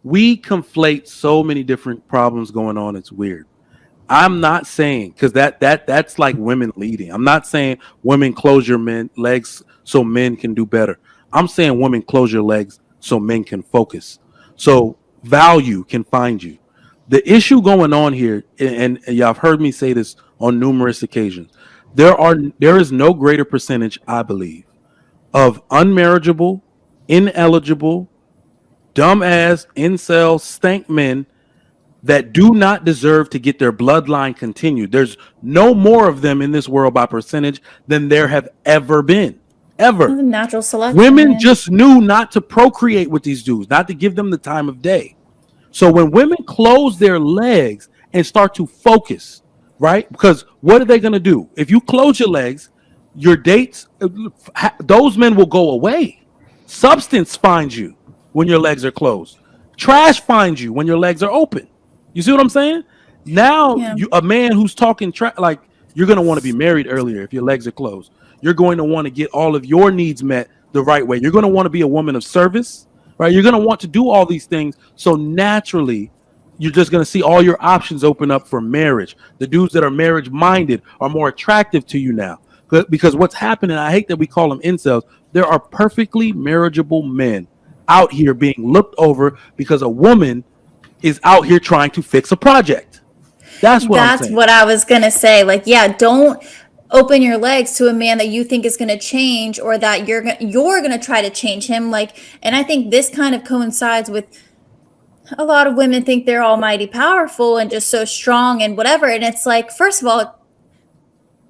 we conflate so many different problems going on. It's weird. I'm not saying because that's like women leading. I'm not saying women close your legs so men can do better. I'm saying women close your legs so men can focus. So value can find you. The issue going on here, and y'all have heard me say this on numerous occasions. There is no greater percentage, I believe, of unmarriageable, ineligible, dumbass, incel, stank men that do not deserve to get their bloodline continued. There's no more of them in this world by percentage than there have ever been. Ever. Natural selection. Women just knew not to procreate with these dudes, not to give them the time of day. So when women close their legs and start to focus, right? Because what are they going to do? If you close your legs, your dates, those men will go away. Substance finds you when your legs are closed. Trash finds you when your legs are open. You see what I'm saying? Now, a man who's talking like you're going to want to be married earlier if your legs are closed. You're going to want to get all of your needs met the right way. You're going to want to be a woman of service, right? You're going to want to do all these things. So naturally, you're just going to see all your options open up for marriage. The dudes that are marriage minded are more attractive to you now. Because what's happening, I hate that we call them incels, there are perfectly marriageable men out here being looked over because a woman is out here trying to fix a project. That's what I was going to say. Like, yeah, don't open your legs to a man that you think is going to change or that you're going to try to change him. Like, and I think this kind of coincides with a lot of women think they're almighty powerful and just so strong and whatever. And it's like, first of all,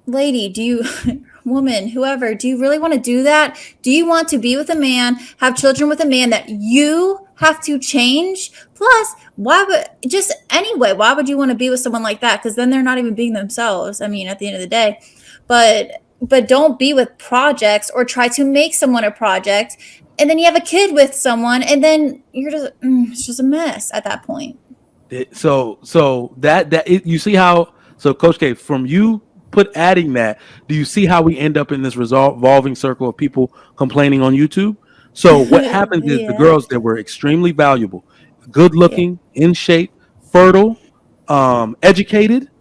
lady, woman, whoever, do you really want to do that? Do you want to be with a man, have children with a man that you have to change? Plus, why would you want to be with someone like that? Because then they're not even being themselves. I mean, at the end of the day, but don't be with projects or try to make someone a project. And then you have a kid with someone and then you're just, it's just a mess at that point. So you see how, so Coach K, from you adding that, do you see how we end up in this revolving circle of people complaining on YouTube? So what happens is the girls that were extremely valuable, good looking, in shape, fertile, educated,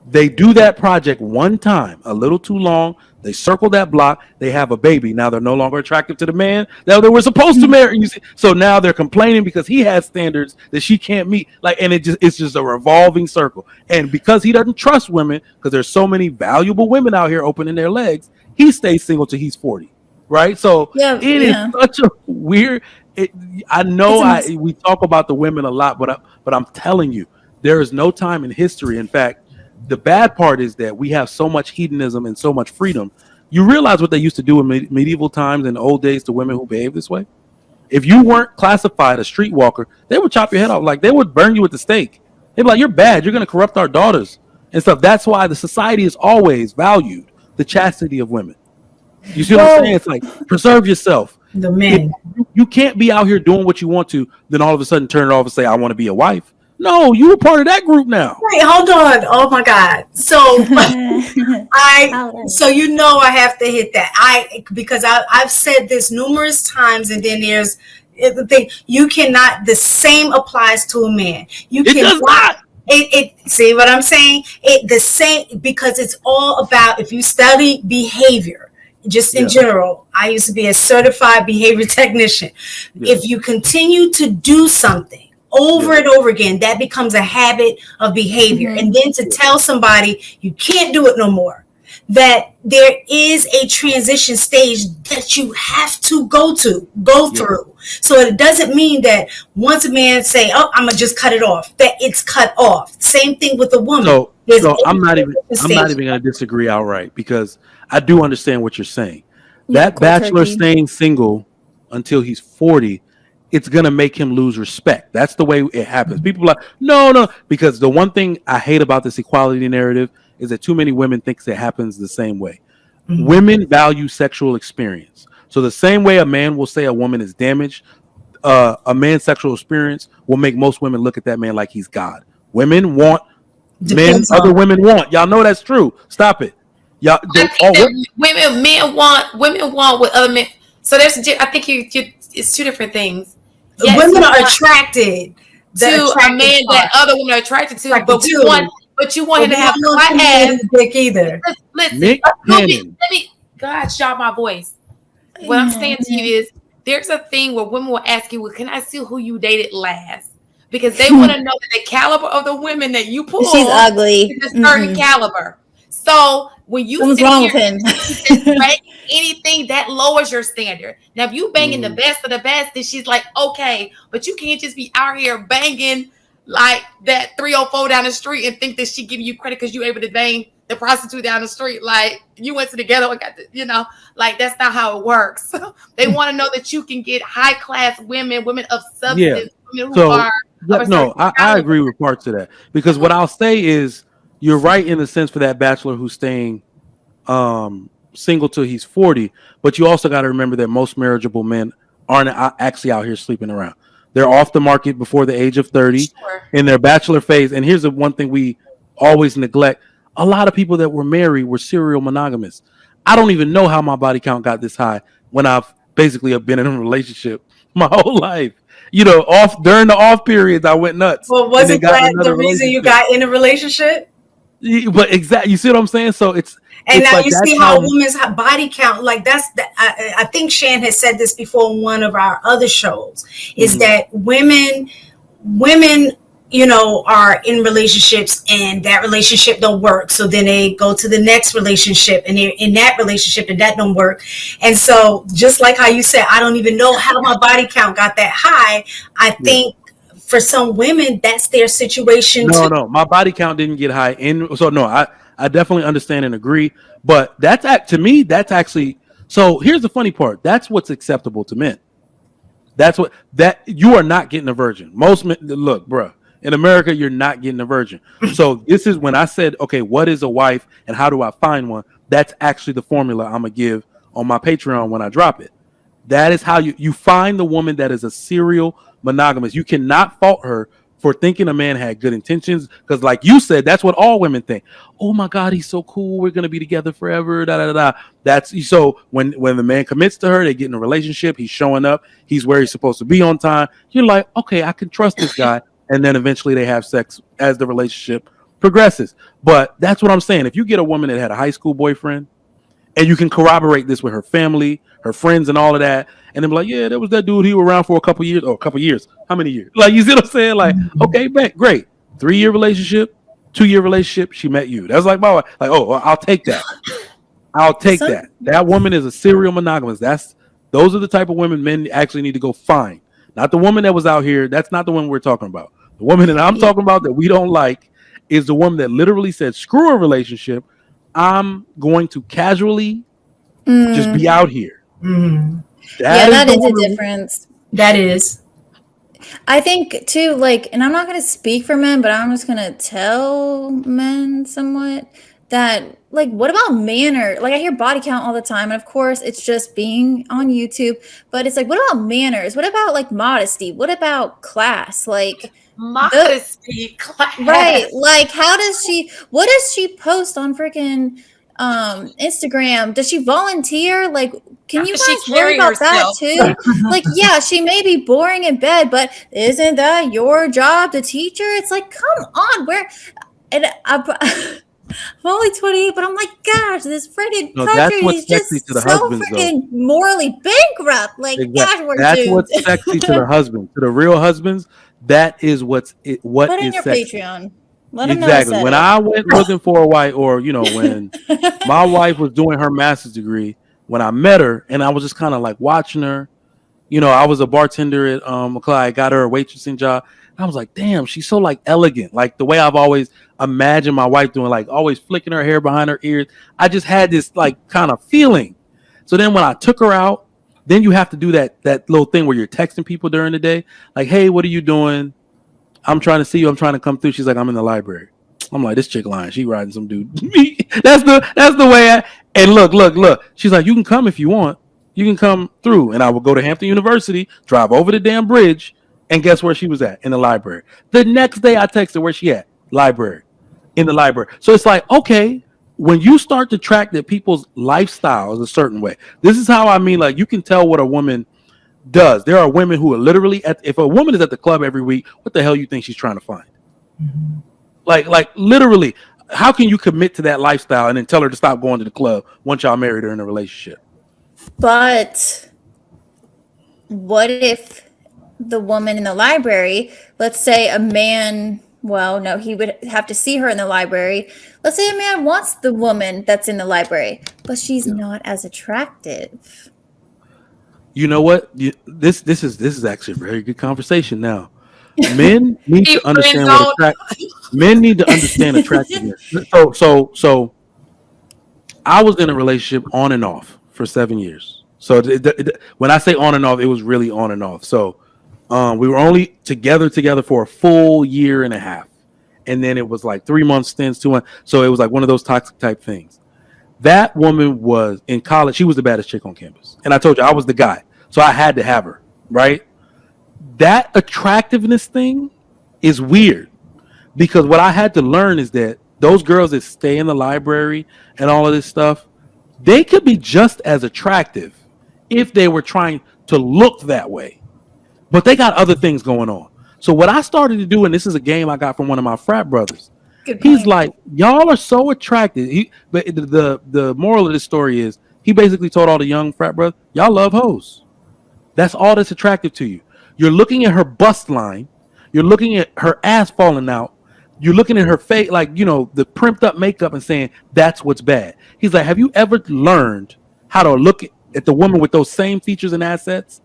they do that project one time, a little too long. They circle that block. They have a baby. Now they're no longer attractive to the man that they were supposed to marry. You see? So now they're complaining because he has standards that she can't meet. Like, and it's just a revolving circle. And because he doesn't trust women, because there's so many valuable women out here opening their legs, he stays single till he's 40. Right? So it is such a weird. I know we talk about the women a lot, but I'm telling you, there is no time in history. In fact, the bad part is that we have so much hedonism and so much freedom. You realize what they used to do in medieval times in the old days to women who behave this way? If you weren't classified a streetwalker, they would chop your head off. Like, they would burn you with the stake. They'd be like, you're bad. You're going to corrupt our daughters and stuff. That's why the society has always valued the chastity of women. You see what I'm saying? It's like, preserve yourself. The men. You can't be out here doing what you want to, then all of a sudden turn it off and say, I want to be a wife. No, you were part of that group now. Wait, hold on. Oh my God. So so you know I have to hit that. Because I've said this numerous times, and then there's the thing, you cannot, the same applies to a man. You cannot. It see what I'm saying? The same, because it's all about, if you study behavior, just in general, I used to be a certified behavior technician. If you continue to do something over and over again, that becomes a habit of behavior. And then to tell somebody you can't do it no more, that there is a transition stage that you have to go through. So it doesn't mean that once a man say, oh, I'm gonna just cut it off, that it's cut off. Same thing with a woman. So I'm not even gonna disagree outright, because I do understand what you're saying. That bachelor staying single until he's 40, it's going to make him lose respect. That's the way it happens. People are like, no, because the one thing I hate about this equality narrative is that too many women think it happens the same way. Women value sexual experience. So the same way a man will say a woman is damaged, a man's sexual experience will make most women look at that man like he's God. Women want men other women want. Y'all know that's true. Stop it. Y'all, women want what other men. So I think it's two different things. Yes, women are attracted to a man that other women are attracted to, but you want him to have class. Dick either. Listen, let me. God, y'all, my voice. What I'm saying to you is, there's a thing where women will ask you, "Well, can I see who you dated last?" Because they want to know that the caliber of the women that you pull, she's ugly, is a certain caliber. So when you what's wrong with him? Anything that lowers your standard. Now, if you banging the best of the best, then she's like, okay, but you can't just be out here banging like that 304 down the street and think that she giving you credit because you able to bang the prostitute down the street. Like, you went to the ghetto and got the, like, that's not how it works. They want to know that you can get high class women of substance, women who are. I agree with parts of that, because what I'll say is, you're right in the sense for that bachelor who's staying single till he's 40, but you also got to remember that most marriageable men aren't actually out here sleeping around. They're off the market before the age of 30 in their bachelor phase. And here's the one thing we always neglect. A lot of people that were married were serial monogamists. I don't even know how my body count got this high when I've basically been in a relationship my whole life. Off during the off periods, I went nuts. Well, wasn't that the reason you got in a relationship? But exactly, you see what I'm saying? So it's now like, you see how a woman's body count, like I think Shan has said this before in one of our other shows, is that women, are in relationships and that relationship don't work. So then they go to the next relationship and they're in that relationship and that don't work. And so just like how you said, I don't even know how my body count got that high. I think for some women, that's their situation. No, my body count didn't get high. I definitely understand and agree. But to me, that's actually, so here's the funny part. That's what's acceptable to men. You are not getting a virgin. Most men, look, bruh, in America, you're not getting a virgin. So this is when I said, okay, what is a wife and how do I find one? That's actually the formula I'm going to give on my Patreon when I drop it. That is how you find the woman that is a serial monogamous. You cannot fault her for thinking a man had good intentions, because like you said, that's what all women think. Oh my God, he's so cool. We're going to be together forever. Da, da, da, da. That's so when the man commits to her, they get in a relationship. He's showing up. He's where he's supposed to be on time. You're like, okay, I can trust this guy. And then eventually they have sex as the relationship progresses. But that's what I'm saying. If you get a woman that had a high school boyfriend, and you can corroborate this with her family, her friends, and all of that, and then be like, yeah, there was that dude. He was around for a couple years. How many years? Like, you see what I'm saying? Like, okay, great. 3-year relationship, 2-year relationship. She met you. That's like my wife. Like, oh, well, I'll take that. that. That woman is a serial monogamous. Those are the type of women men actually need to go find. Not the woman that was out here. That's not the one we're talking about. The woman that I'm talking about that we don't like is the woman that literally said, screw a relationship. I'm going to casually just be out here. That is a difference. That is. I think too, like, and I'm not going to speak for men, but I'm just going to tell men somewhat that, like, what about manner? Like, I hear body count all the time, and of course it's just being on YouTube, but it's like, what about manners? What about like modesty? What about class? Like, modesty, class. Right. Like, what does she post on freaking Instagram? Does she volunteer? Like, can you guys worry about that too? Like, yeah, she may be boring in bed, but isn't that your job to teach her? It's like, come on, I'm only 28, but I'm like, gosh, this freaking country is just so freaking morally bankrupt. Like, gosh, that's what's sexy to the husband, to the real husbands. That is what is your sexy. Patreon. Exactly. When I went looking for a wife, or when my wife was doing her master's degree, when I met her, and I was just kind of like watching her. I was a bartender at McClyde, got her a waitressing job. I was like, damn, she's so like elegant, like the way I've always imagined my wife doing, like always flicking her hair behind her ears. I just had this like kind of feeling. So then when I took her out, then you have to do that little thing where you're texting people during the day, like, hey, what are you doing? I'm trying to see you. I'm trying to come through. She's like, I'm in the library. I'm like, this chick lying. She riding some dude. That's the way. And look. She's like, you can come if you want. You can come through. And I would go to Hampton University, drive over the damn bridge, and guess where she was at? In the library. The next day I texted, where she at? Library. In the library. So it's like, okay, when you start to track that people's lifestyle is a certain way. This is how I mean, like, you can tell what a woman does. There are women who are literally if a woman is at the club every week, what the hell you think she's trying to find? Mm-hmm. Like literally, how can you commit to that lifestyle and then tell her to stop going to the club once y'all married or in a relationship? But what if the woman in the library, let's say a man, well, no, he would have to see her in the library. Let's say a man wants the woman that's in the library, but she's not as attractive. You know what? This is actually a very good conversation now. Men need to understand men need to understand attractiveness. So I was in a relationship on and off for 7 years. So when I say on and off, it was really on and off. So we were only together for a full year and a half. And then it was like 3 month stints, 2 months. So it was like one of those toxic type things. That woman was in college. She was the baddest chick on campus. And I told you I was the guy. So I had to have her, right? That attractiveness thing is weird because what I had to learn is that those girls that stay in the library and all of this stuff, they could be just as attractive if they were trying to look that way. But they got other things going on. So what I started to do, and this is a game I got from one of my frat brothers. He's like, y'all are so attractive. But the moral of this story is he basically told all the young frat brothers, y'all love hoes. That's all that's attractive to you. You're looking at her bust line. You're looking at her ass falling out. You're looking at her face, like, you know, the primped up makeup and saying that's what's bad. He's like, have you ever learned how to look at the woman with those same features and assets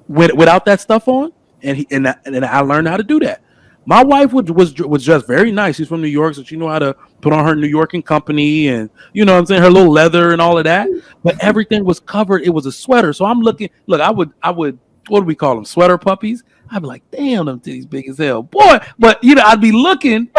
without that stuff on? And I learned how to do that. My wife was just very nice. She's from New York, so she knew how to put on her New York and Company and, you know what I'm saying, her little leather and all of that. But everything was covered. It was a sweater. So I'm looking, look, I would, what do we call them? Sweater puppies. I'd be like, damn, them titties big as hell. Boy, but, you know, I'd be looking.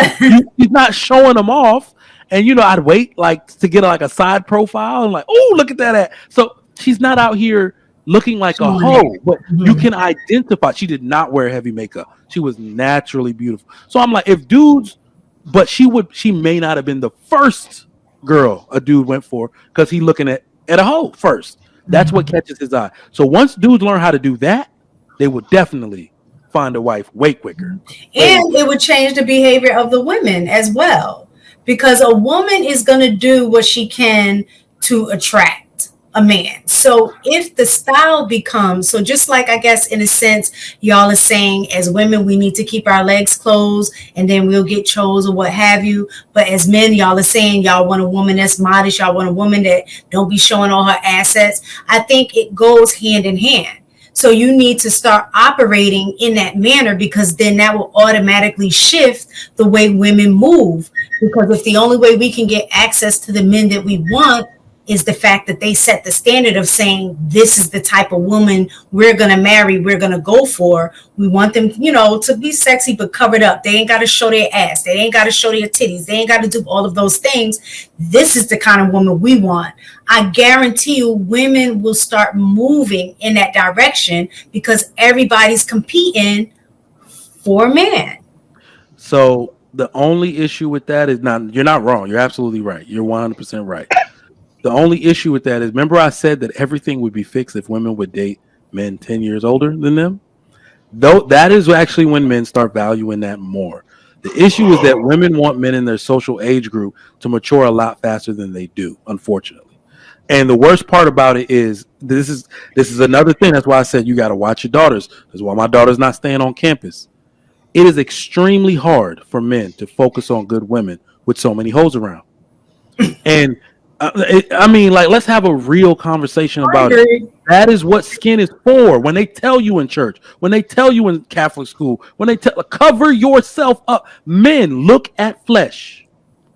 He's not showing them off. And, you know, I'd wait, like, to get, like, a side profile. And, like, oh, look at that. So she's not out here looking like a hoe. But you can identify. She did not wear heavy makeup. She was naturally beautiful. So I'm like, if dudes, but she may not have been the first girl a dude went for because he looking at a hoe first. That's what catches his eye. So once dudes learn how to do that, they will definitely find a wife way quicker. And it would change the behavior of the women as well. Because a woman is going to do what she can to attract a man. So if the style becomes, so just like, I guess, in a sense, y'all are saying as women, we need to keep our legs closed and then we'll get chose or what have you. But as men, y'all are saying y'all want a woman that's modest. Y'all want a woman that don't be showing all her assets. I think it goes hand in hand. So you need to start operating in that manner because then that will automatically shift the way women move. Because if the only way we can get access to the men that we want is the fact that they set the standard of saying, this is the type of woman we're going to marry, we're going to go for. We want them, you know, to be sexy, but covered up. They ain't got to show their ass. They ain't got to show their titties. They ain't got to do all of those things. This is the kind of woman we want. I guarantee you women will start moving in that direction because everybody's competing for a man. So the only issue with that is you're not wrong. You're absolutely right. You're 100% right. The only issue with that is, remember I said that everything would be fixed if women would date men 10 years older than them? Though that is actually when men start valuing that more. The issue is that women want men in their social age group to mature a lot faster than they do, unfortunately. And the worst part about it is this is another thing. That's why I said you got to watch your daughters. That's why my daughter's not staying on campus. It is extremely hard for men to focus on good women with so many hoes around. And I mean, like, let's have a real conversation about it. That is what skin is for. When they tell you in church, when they tell you in Catholic school, when they cover yourself up, men look at flesh.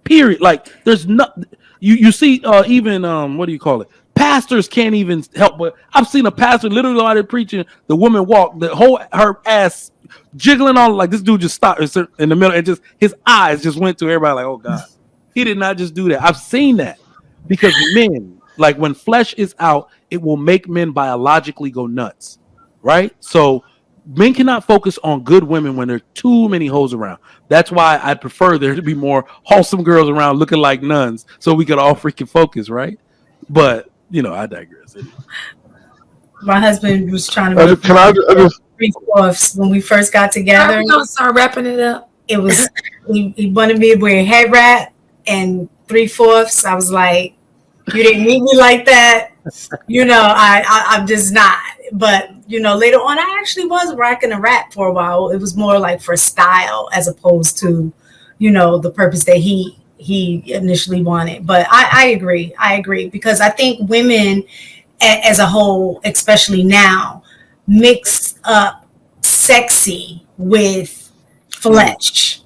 Period. Like, there's not. You see, even what do you call it? Pastors can't even help. But I've seen a pastor literally while they're preaching, the woman walk, her ass jiggling on, like this dude just stopped in the middle and just his eyes just went to everybody like, oh God, he did not just do that. I've seen that. Because men, like when flesh is out, it will make men biologically go nuts, right? So men cannot focus on good women when there are too many hoes around. That's why I prefer there to be more wholesome girls around looking like nuns so we could all freaking focus, right? But, you know, I digress. My husband was trying to make Can I just 3/4 when we first got together. We're gonna start wrapping it up. It was he wanted me to wear a head wrap and 3/4. I was like, you didn't meet me like that. I'm just not. But later on, I actually was rocking a wrap for a while. It was more like for style as opposed to, the purpose that he initially wanted. But I agree because I think women as a whole, especially now, mix up sexy with flesh.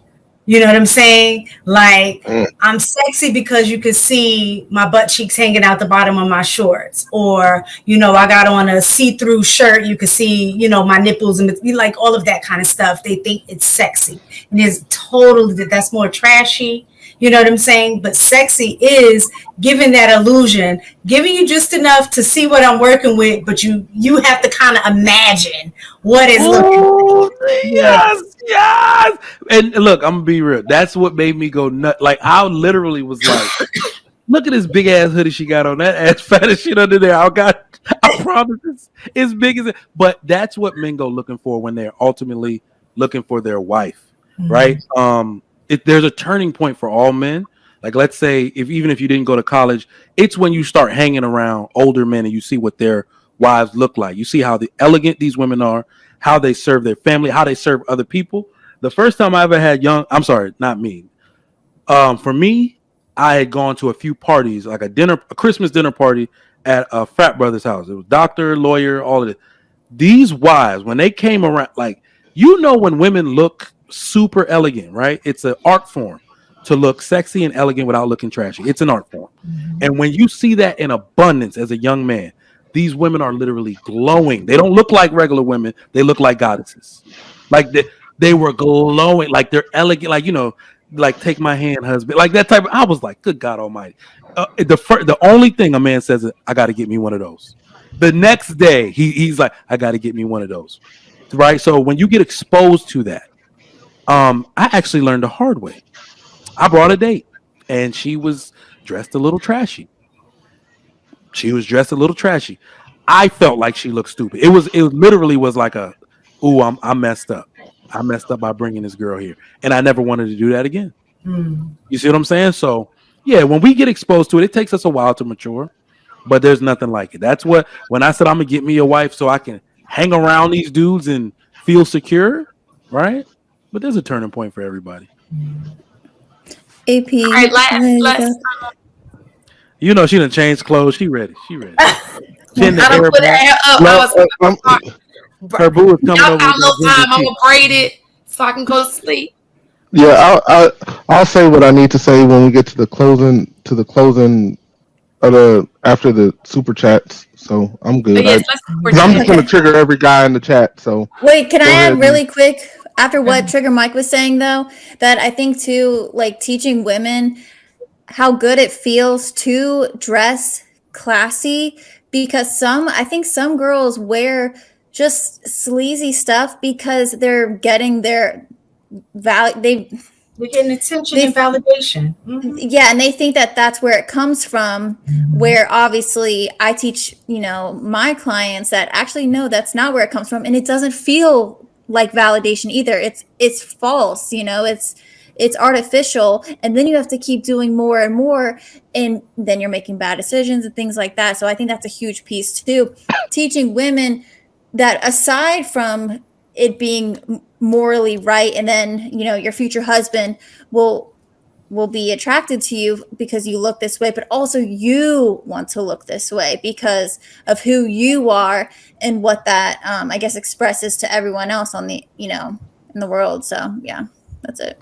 You know what I'm saying? Like, I'm sexy because you can see my butt cheeks hanging out the bottom of my shorts. Or, I got on a see-through shirt. You can see, my nipples and like all of that kind of stuff. They think it's sexy. And it's totally, that's more trashy. You know what I'm saying? But sexy is giving that illusion, giving you just enough to see what I'm working with, but you have to kind of imagine what is looking like. Yes. And look, I'm gonna be real. That's what made me go nuts. Like I literally was like, look at this big ass hoodie she got on. That ass fat as shit under there. I promise it's as big as it. But that's what men go looking for when they're ultimately looking for their wife, right? There's a turning point for all men. Like let's say even if you didn't go to college, it's when you start hanging around older men and you see what their wives look like. You see how elegant these women are, how they serve their family, how they serve other people. The first time I ever had for me, I had gone to a few parties, like a Christmas dinner party at a frat brother's house. It was doctor, lawyer, all of it. These wives, when they came around, like, when women look super elegant, right? It's an art form to look sexy and elegant without looking trashy. It's an art form. And when you see that in abundance as a young man, these women are literally glowing. They don't look like regular women. They look like goddesses. Like they were glowing, like they're elegant, like, like take my hand, husband, like that type of. I was like, good God Almighty. The only thing a man says is, I got to get me one of those. The next day, he's like, I got to get me one of those, right? So when you get exposed to that, I actually learned the hard way. I brought a date, and she was dressed a little trashy. I felt like she looked stupid. It literally was like I messed up. I messed up by bringing this girl here, and I never wanted to do that again. You see what I'm saying? So yeah, when we get exposed to it, it takes us a while to mature, but there's nothing like it. That's when I said I'm gonna get me a wife so I can hang around these dudes and feel secure, right? But there's a turning point for everybody. AP. All right, let's she done changed clothes. She ready. She ready. I don't put it up. Her boo is coming y'all over. got a little time. I'm gonna braid it so I can go to sleep. Yeah, I'll say what I need to say when we get to the closing of after the super chats. So I'm good. Yes, I'm just gonna trigger every guy in the chat. So wait, can I add really quick after what Trigger Mike was saying though, that I think too, like teaching women how good it feels to dress classy, because I think some girls wear just sleazy stuff because they're getting their value. We're getting attention and validation. Yeah, and they think that that's where it comes from. Where obviously I teach, my clients that actually no, that's not where it comes from, and it doesn't feel like validation either. It's false. It's artificial, and then you have to keep doing more and more, and then you're making bad decisions and things like that. So I think that's a huge piece too, teaching women that aside from it being morally right, and then your future husband will be attracted to you because you look this way, but also you want to look this way because of who you are and what that I guess expresses to everyone else on the in the world. So yeah, that's it.